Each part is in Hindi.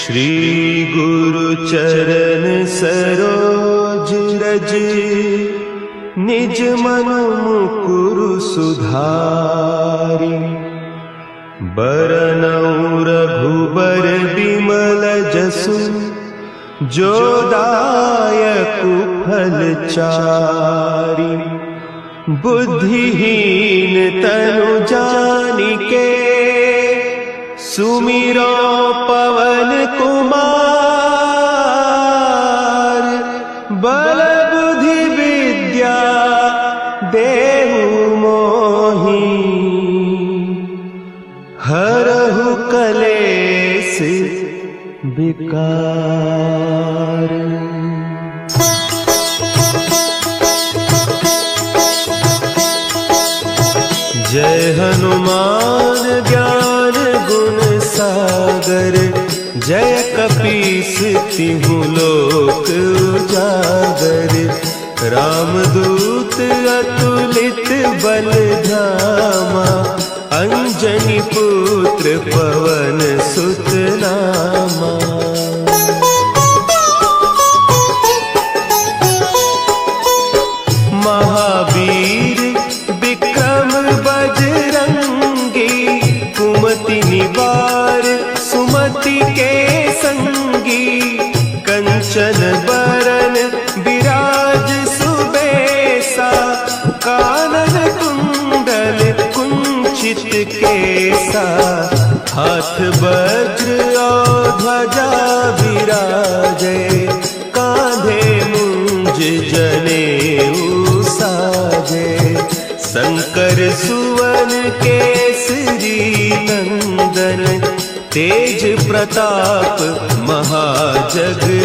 श्री गुरु चरण सरोज रज, निज मन मुकुरु सुधारि। बरनउँ रघुबर बिमल जसु, जो दायकु फल चारि। बुद्धिहीन तनु जानिके, सुमिरो पवन कुमार। बल बुद्धि विद्या देहु मोहि, हरहु कलेस विकार। जय हनुमान ज्ञान गुण सागर, जय कपीस तिहु लोक उजागर। रामदूत अतुलित बल धामा, अंजनी पुत्र पवन सुत नामा। महावीर विक्रम बजरंगी, कुमति निवार सुमति के संगी। कंचन बरन विराज सुबेसा, कानन कुंडल कुंचित केसा। हाथ वज्र और ध्वजा विराजे, कांधे मुंज जनेऊ साजे। शंकर सुवन केसरी नंदन, तेज प्रताप महाजगवंदन।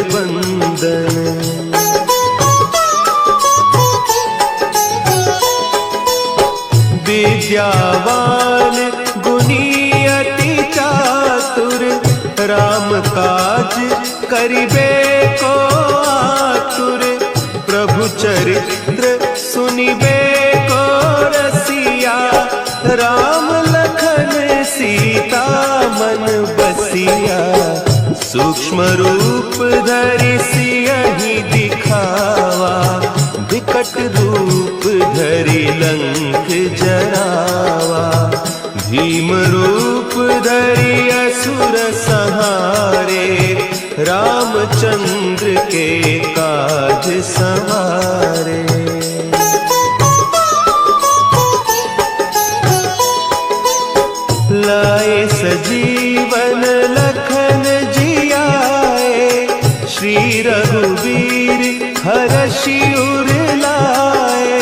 विद्यावान गुणी अति चातुर, राम काज करिबे को आतुर। प्रभु चरित्र सुनिबे को रसिया, राम लखन सीता मन बसिया। सूक्ष्म रूप धरि सियहि दिखावा, विकट रूप धरि लंक जरावा। भीम रूप धरि असुर संहारे, रामचंद्र के काज सवारे। लाए सजीवन लखन जियाए, श्री रघुवीर हरषि उर लाए।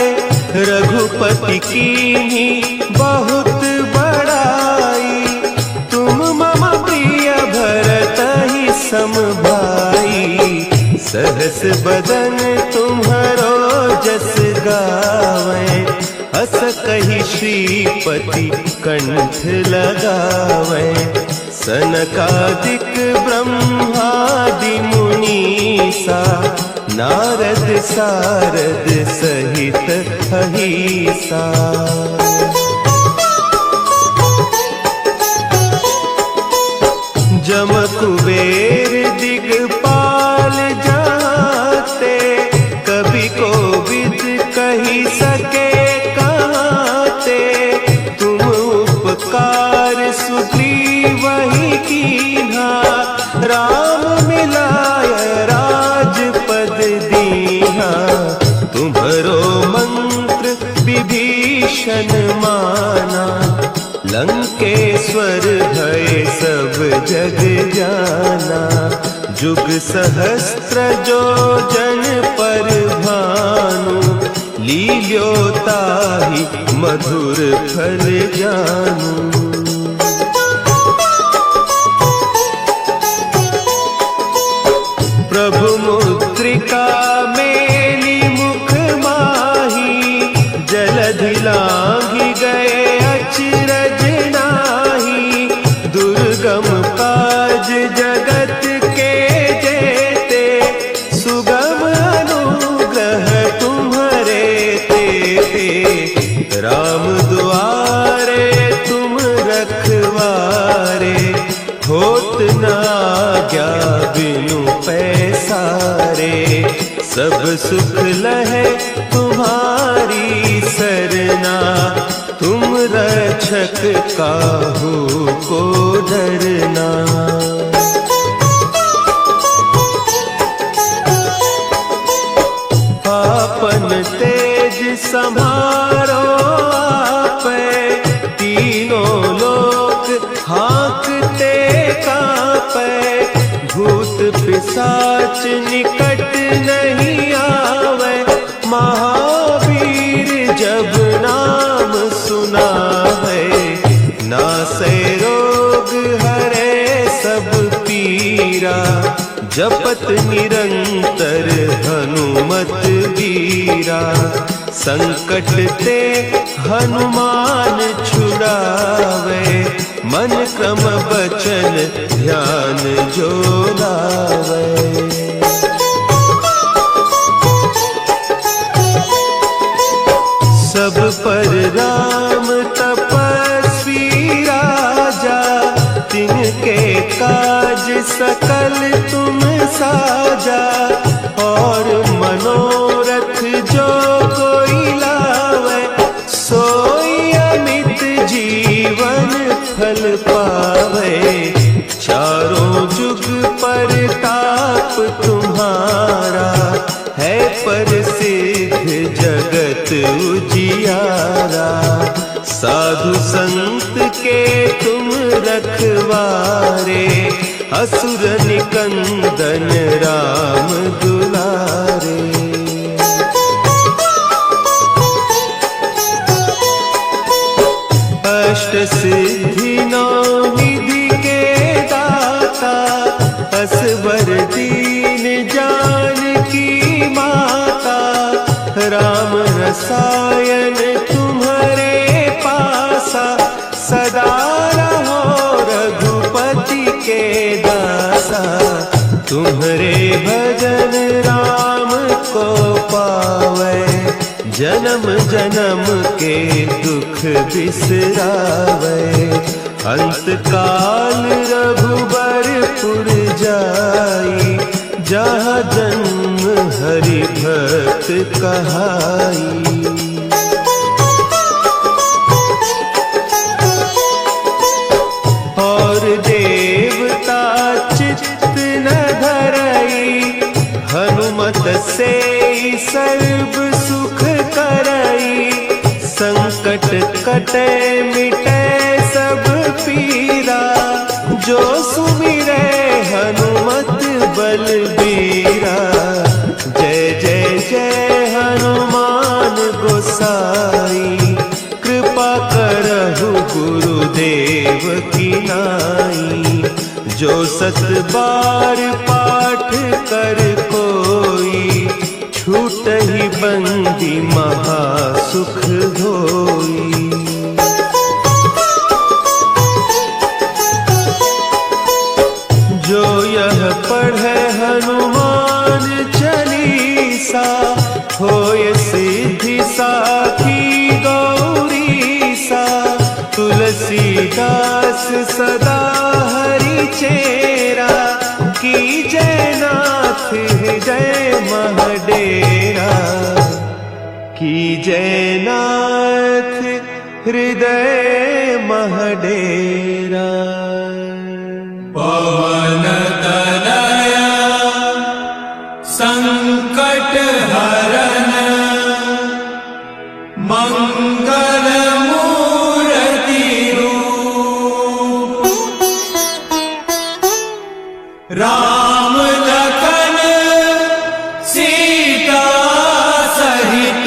रघुपति कीन्ही बहुत बड़ाई, तुम मम प्रिय भरतहि सम भाई। सहस बदन तुम्हरो जस गावें, हस कहि श्रीपति कंठ लगावें। सनकादिक ब्रह्मादि मुनीसा, नारद सारद सहित अहीसा। जम कुबेर दिगपाल जाते, कवि कोविद कहि सके कहते। तुम उपकार सुग्रीवहि कीन्हा, राम मिलाय राजपद दीन्हा। तुम्हरो मंत्र विभीषण माना, लंकेश्वर भय सब जग जाना। जुग सहस्त्र जो जन पर भानु, लील्योताहि मधुर फल जानू। प्रभु मुद्रिका मेली मुख माही, जलधि लांघि गए अचरज नाही। दुर्गम काज जगत के जेते, सुगम अनुग्रह तुम्हरे तेते। राम दुआरे तुम रखवारे, होत न आज्ञा बिनु पैसारे। सब सुख लहे तुम्हारी सरना, तुम रक्षक काहू को डरना। आपन तेज संभारो आपे, तीनों लोक हाँकते कांपे। भूत पिशाच निकट नहीं आवे, महावीर जब नाम सुनावे। नासै रोग हरे सब पीरा, जपत निरंतर हनुमत बीरा। संकट ते हनुमान छुड़ावे, मन क्रम बचन ध्यान जो लावे। सब पर राम तपस्वी राजा, तिनके काज सकल तुम साजा। और मनोरथ जो कोई लावे, सोई अमित जीवन फल पावे। चारों जुग परताप तुम्हारा, है प्रसिद्ध जगत उजियारा। साधु संत के तुम रखवारे, असुर निकंदन राम दुलारे। अष्ट सिद्धि नौ निधि के दाता, असवर दीन जानकी माता। राम रसायन तुम्हारे पासा, सदा रहो रघुपति के दासा। तुम्हारे भजन राम को पावे, जन्म जन्म के दुख बिसरावे। अंत काल रघुबरपुर जाई, जहाँ जन्म हरि भक्त कहाई। और देवता चित्त न धरई, हनुमत से सर्व सुख करई। संकट कटे मिटे सब पीरा, जो सुमिरे हनुमत बलबीरा। जय जय जय हनुमान गोसाई, कृपा करहु गुरुदेव की नाई। जो सत बार पाठ कर कोई, छूटहि बंदी महासुख होई। जो यह पढ़े हनुमान चालीसा, होय सिद्धि साखी गौरीसा। तुलसीदास सदा हरि चेरा, की जय नाथ हृदय महडेरा। की जय नाथ हृदय महडेरा। पवन तनया संकट हरन, मंगल मूर्ति रूप। राम लखन सीता सहित,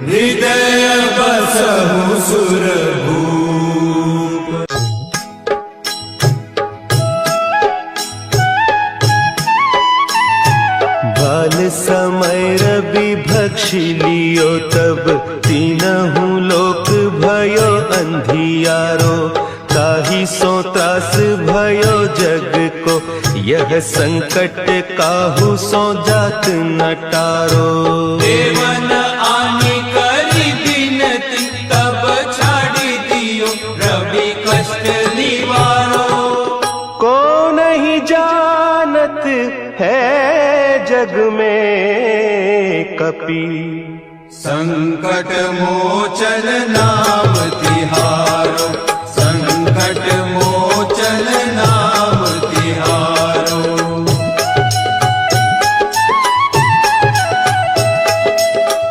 हृदय बसहु सुरभूप। बाल समय रवि भक्षि लियो, तब तीनहु लोक भयो अंधियारो। ताहि सो त्रास भयो जग को, यह संकट काहू सो जात न टारो। देवन आनी करी बिनती, तब छाड़ी दियो रवि कष्ट निवारो। कपि। संकट मोचन नाम तिहारो, संकट मोचन नाम तिहारो।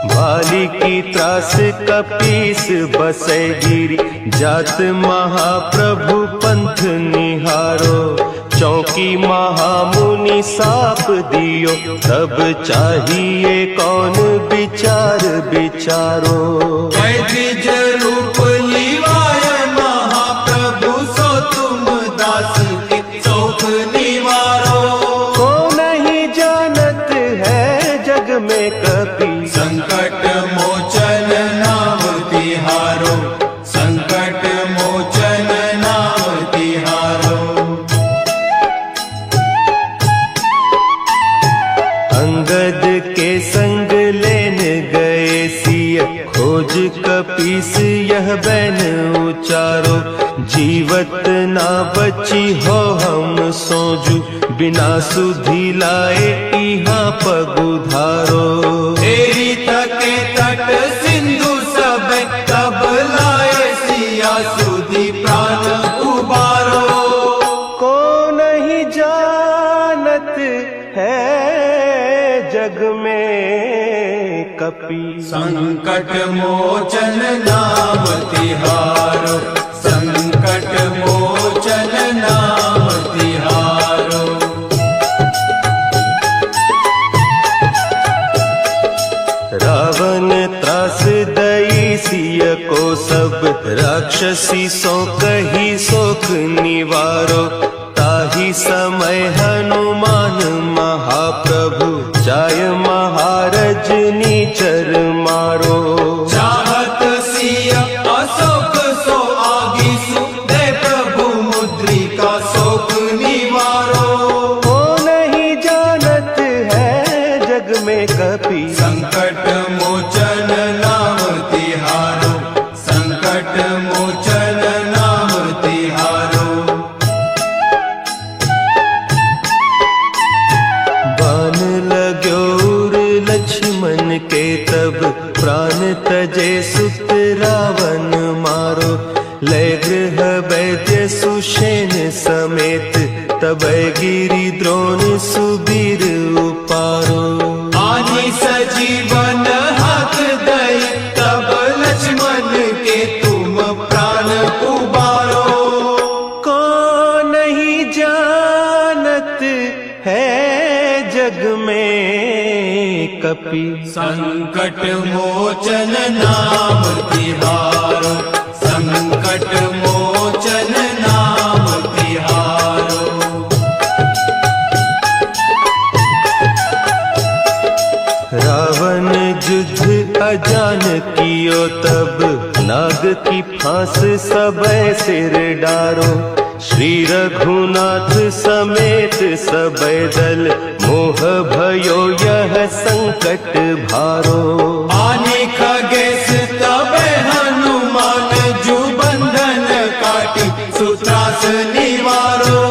भाली की त्रास कपीस बसै गिरी, जात महाप्रभु पंथ निहारो। चौकी महामुनि साप दियो, तब चाहिए कौन विचार विचारो। द्विज रूप लिवाय महाप्रभु, सो तुम दास के शोक निवारो। को नहीं जानत है जग में कपि, संकट मोचन नाम तिहारो, संकट मोचन नाम तिहारो। अंगद के संग लेन गए सिय, खोज कपीस यह बैन उचारो। जीवत ना बची हो हम सोजू, बिना सुधि लाए इहाँ पगुधारो। तेरी तके तट सिंधु सब, तब लाए सिया सुधि प्राण उबारो। को नहीं जानत है जग में कपि, संकट मोचन नाम तिहारो, संकट मोचन नाम तिहारो। रावण त्रास दई सिय को सब, राक्षसी सो कही शोक निवारो। ताहि समय हनुमान महाप्रभु, जाय महारज नीचर मारो। चाहत सिय अशोक सो आगीसु, दे प्रभु मुद्रिका शोक निवारो। को नहीं जानत है जग में कपि, संकट मोचन नाम तिहारो, संकट मोचन नाम तिहारो। बान लाग्योर लक्ष्मण के तब, प्राण तजे सुत रावण मारो। लय गृह वैद्य सुषेण समेत, तब गिरि द्रोण सुबीर उपारो। आनि सजीवन हाथ दई, तब लक्ष्मण के तुम प्राण उबारो। को नहीं जानत है जग में कपि, संकट मोचन नाम तिहारो, संकट मोचन नाम तिहारो। रावण युद्ध अजान कियो तब, नाग की फांस सबै सिर डारो। श्री रघुनाथ समेत सबै दल, मोह भयो यह संकट भारो। आने खगेश तब हनुमान, जु बंधन काटी सुत्रास निवारो।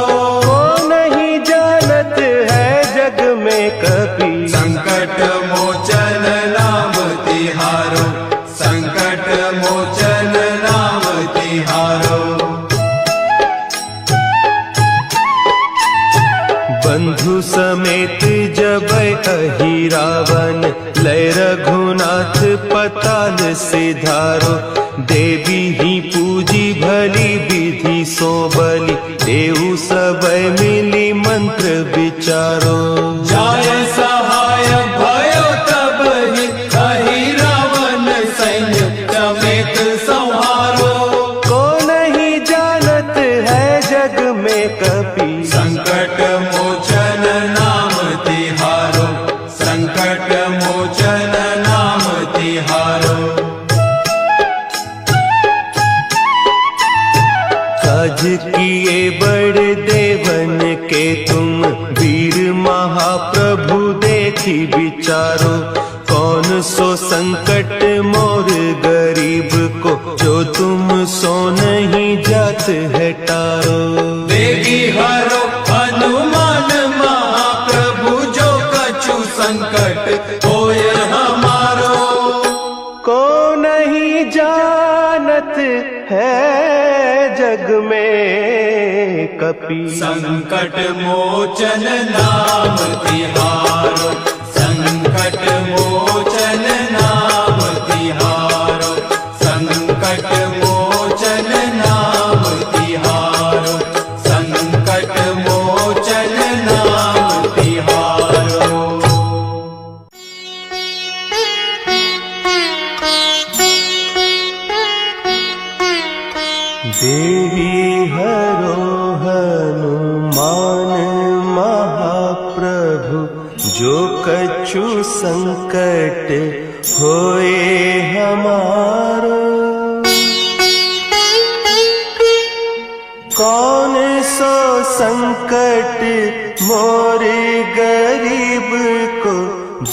को नहीं जानत है जग में कपि, संकट मोचन नाम तिहारो, संकट मोचन नाम तिहारो। बंधु समेत जबै अहि रावण, लय रघुनाथ पताल सिधारो। देवी ही पूजी भली विधि सो बलि, देहु सबै मिली मंत्र विचारो। जाय सहाय भयो तब ही, अहि रावण सैन्य समेत संहारो। को नहीं जानत है जग में कपि, संकट मोचन नाम तिहारो, संकट मोचन नाम तिहारो। काज किए बड़ देवन के तुम, वीर महाप्रभु देखी विचारो। कौन सो संकट मोर गरीब को, जो तुम सो नहीं जात है टारो। देगी हरो हनुमान महाप्रभु, जो कछु संकट होय कपि संकट मोचन नाम तिहारो, संकट मोचन नाम तिहारो, संकट मोचन नाम तिहारो, संकट मोचन नाम तिहारो। देहि हरो हनुमान महाप्रभु, जो कछु संकट होए हमारो। कौन सो संकट मोरे गरीब को,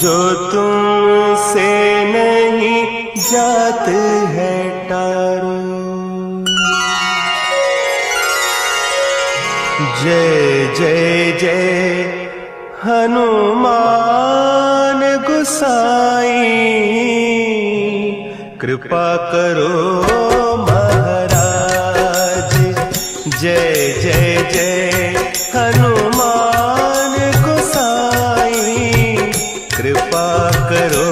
जो तुमसे नहीं जात है टारो। जय जय जय हनुमान गोसाई, कृपा करो महाराज। जय जय जय हनुमान गोसाई, कृपा करो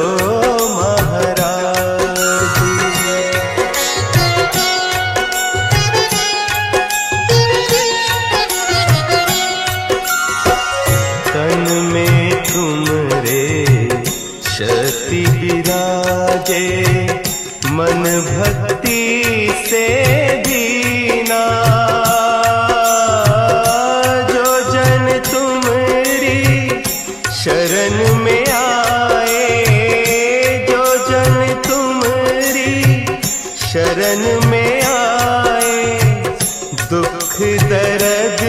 शक्ति विराजे, मन भक्ति से दीना। जो जन तुम्हारी शरण में आए, जो जन तुम्हारी शरण में आए, दुख दर्द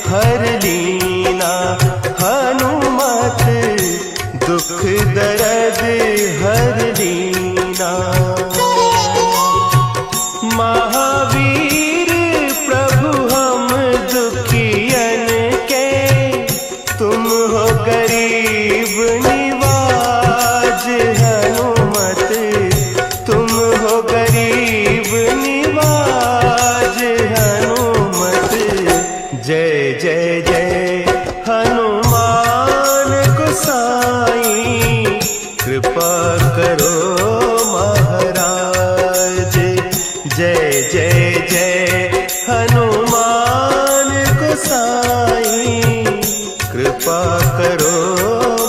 हर लीना। हनुमत दुख दर्द हर लीना। महावीर प्रभु हम दुखियन के, तुम हो गरीब निवाज। हनुमत तुम हो गरीब निवाज। हनुमत जय जय जय हनुमान गोसाई, कृपा करो महाराज। जय जय जय हनुमान गोसाई, कृपा करो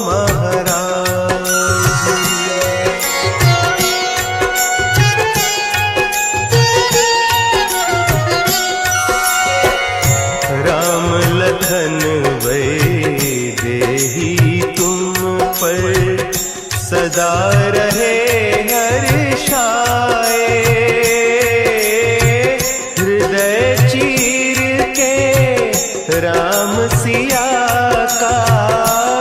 महाराज। राम लखन वैदेही तुम पर सदा रहे हर्षाए। हृदय चीर के राम सिया का,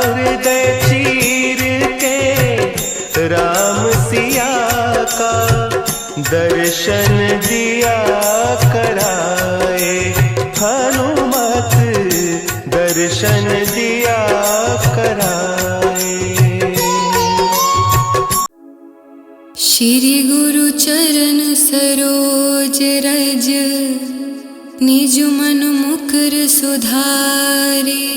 हृदय चीर के राम सिया का, दर्शन दिया कराए। हनुमत दर्शन दिया कराए। श्री गुरु चरण सरोज रज, निज मन मुकुर सुधारे।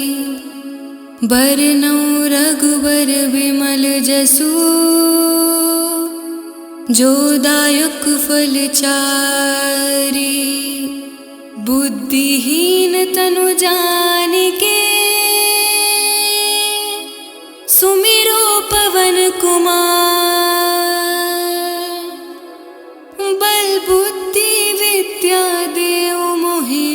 बरनउँ रघुबर विमल जसु, जो दायक फल चारि। बुद्धिहीन तनु जानिके, सुमिरो पवन कुमार। बल बुद्धि विद्या देउ मोहि,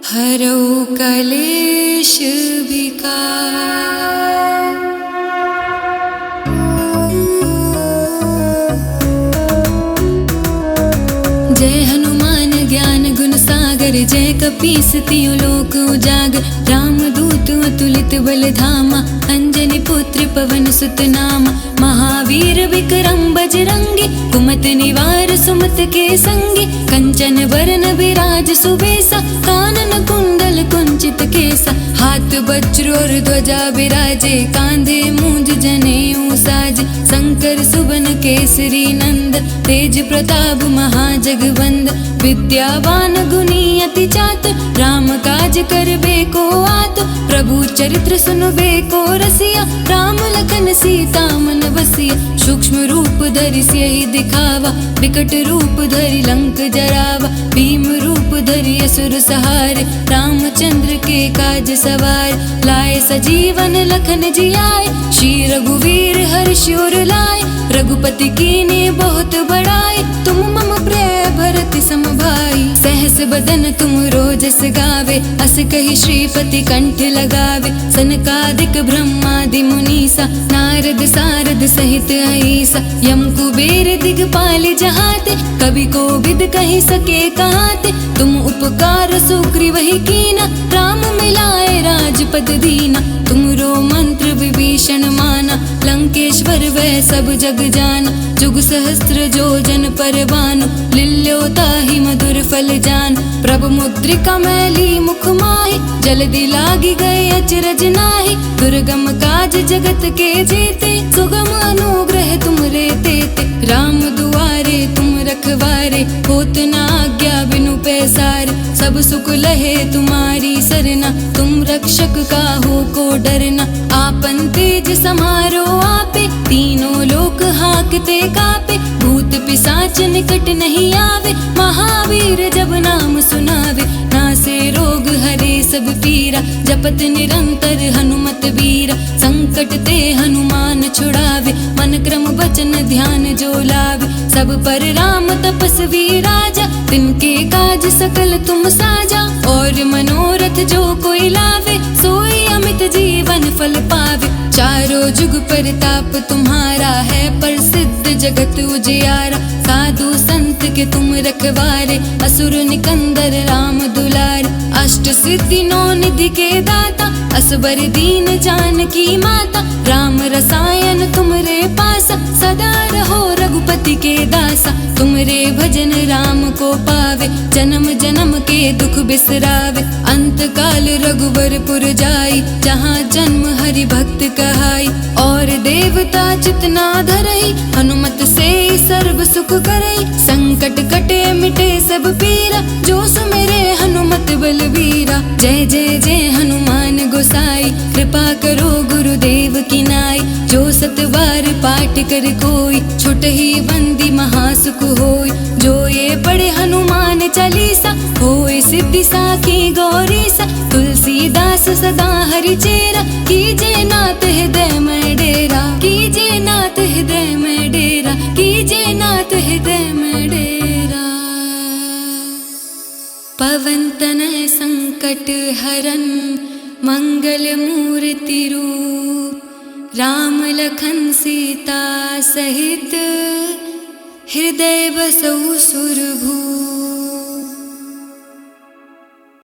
हरऊ कलेश विकार। जय हनुमान ज्ञान गुण सागर, जय कपीस तियु लोक उजागर। रामदूत अतुलित बल धामा, अंजनी पुत्र पवन सुत नामा। महावीर विक्रम बजरंगी, कुमति निवार सुमति के संगी। कंचन बरन विराज सुबेसा, कानन कुंडल कुंचित के हमेशा। हाथ वज्र और ध्वजा विराजे, कांधे मूंज जनेऊ साजे। शंकर सुवन केसरी नंद, तेज प्रताप महाजगवंद। विद्यावान गुणी अति चातुर, राम काज करबे को आतुर। प्रभु चरित्र सुनबे को रसिया, राम लखन सीता मन बसिया। सूक्ष्म रूप धरि सियहि दिखावा, विकट रूप धरि लंक जरावा। भीम रूप धरि असुर सहारे, रामचंद्र के काज सवार। लाए सजीवन लखन जियाए, श्री रघुवीर हर्ष उर लाए। रघुपति कीन्ही बहुत बड़ाई, तुम मम प्रिय भरत सम भाई। सहस बदन तुम रोजस गावे, अस कहि श्रीपति कंठ लगावे। सनकादिक ब्रह्मादि मुनीसा, नारद सारद सहित अहीसा। यम कुबेर दिगपाल जहाते, कवि कोविद कहि सके कहाते। तुम उपकार सुग्रीव ही कीना, राम मिलाए राजपद दीना। तुमरो मंत्र विभीषण माना, लंकेश्वर वै सब जग जाना। जुग सहस्त्र जो जन पर भानु, लील्यो ताहि मधुर फल जान। प्रभु मुद्रिका मैली मुख माहि, जल्दी लागी गए अचरज नाहि। दुर्गम काज जगत के जेते, सुगम अनुग्रह तुमरे तेते। राम दुआरे तुम रखवारे, होत न आज्ञा बिनु पैसारे। सब सुख लहे तुम्हारी सरना, तुम रक्षक काहू को डरना। आपन तेज समारो आपे, तीनों लोक हाकते कापे। भूत पिशाच निकट नहीं आवे, महावीर जब नाम सुनावे। नासे रोग हरे सब पीरा, जपत निरंतर हनुमत बीरा। संकट ते हनुमान छुड़ावे, मन क्रम वचन ध्यान जो लावे। सब पर राम तपस्वी राजा, तिनके काज सकल तुम साजा। और मनोरथ जो कोई लावे, सोई अमित जीवन फल पावे। चारों जुग परताप तुम्हारा है, प्रसिद्ध जगत उजियारा। साधु संत के तुम रखवारे, असुर निकंदर राम दुलारे। अष्ट सिद्धि नौ निधि के दाता, असबर दीन जानकी माता। राम रसायन तुमरे पासा, सदा रहो रघुपति के दासा। तुमरे भजन राम को पावे, जन्म जन्म के दुख बिसरावे। अंत काल रघुवरपुर जाई, जहाँ जन्म हरि भक्त कहाई। और देवता चितना धरई, हनुमत से सर्व सुख करई। संकट कटे मिटे सब पीरा, जो सुमिरे हनुमत बलबीरा। जय जय जय हनुमान गोसाई, कृपा करो गुरुदेव की नाई। जो सतबार पाठ कर कोई, छुटहि बंदी महासुख होई। जो ये पढ़े हनुमान चालीसा, होए सिद्धि साखी गौरीसा। तुलसीदास सदा हरि चेरा, कीजे नाथ हृदय में डेरा। कीजे नाथ हृदय में डेरा, कीजे नाथ हृदय में डेरा। पवन तनय संकट हरन, मंगल मूर्ति रूप। राम लखन सीता सहित, हृदय बसहु सुरभूप।